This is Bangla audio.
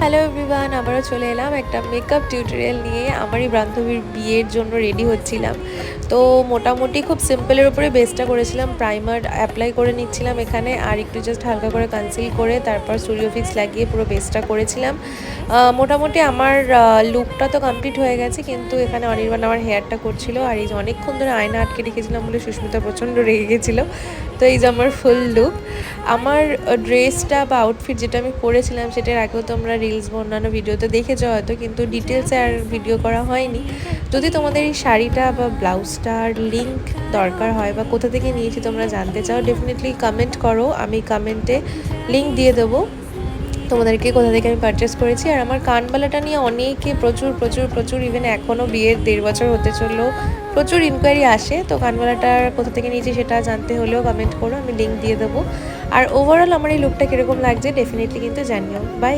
হ্যালো এভরিওয়ান, আবারও চলে এলাম একটা মেকআপ টিউটোরিয়াল নিয়ে। আমারই বান্ধবীর বিয়ের জন্য রেডি হচ্ছিলাম। তো মোটামুটি খুব সিম্পলের উপরে বেসটা করেছিলাম, প্রাইমার অ্যাপ্লাই করে নিচ্ছিলাম এখানে, আর একটু জাস্ট হালকা করে কনসিল করে তারপর স্টুডিও ফিক্স লাগিয়ে পুরো বেসটা করেছিলাম। মোটামুটি আমার লুকটা তো কমপ্লিট হয়ে গেছে, কিন্তু এখানে অনির্বাণ আমার হেয়ারটা করছিল। আর এই যে অনেকক্ষণ ধরে আয়না আটকে রেখেছিলাম বলে সুস্মিতা প্রচণ্ড রেগে গেছিলো। তো এই যে আমার ফুল লুক। আমার ড্রেসটা বা আউটফিট যেটা আমি পরেছিলাম সেটার আগেও তোমরা রিলস বা অন্যান্য ভিডিওতে দেখেছো হয়তো, কিন্তু ডিটেলসে আর ভিডিও করা হয়নি। যদি তোমাদের এই শাড়িটা বা ব্লাউজটার লিঙ্ক দরকার হয় বা কোথা থেকে নিয়েছি তোমরা জানতে চাও, ডেফিনেটলি কমেন্ট করো, আমি কমেন্টে লিঙ্ক দিয়ে দেবো তোমাদেরকে কোথা থেকে আমি পারচেস করেছি। আর আমার কানবালাটা নিয়ে অনেকে প্রচুর প্রচুর প্রচুর ইভেন এখনও বিয়ের 1.5 বছর হতে চললো প্রচুর ইনকোয়ারি আসে। তো কানবালাটার কোথা থেকে নিয়েছি সেটা জানতে হলেও কমেন্ট করো, আমি লিঙ্ক দিয়ে দেবো। আর ওভারঅল আমার এই লুকটা কীরকম লাগছে ডেফিনেটলি কিন্তু জানিও। বাই।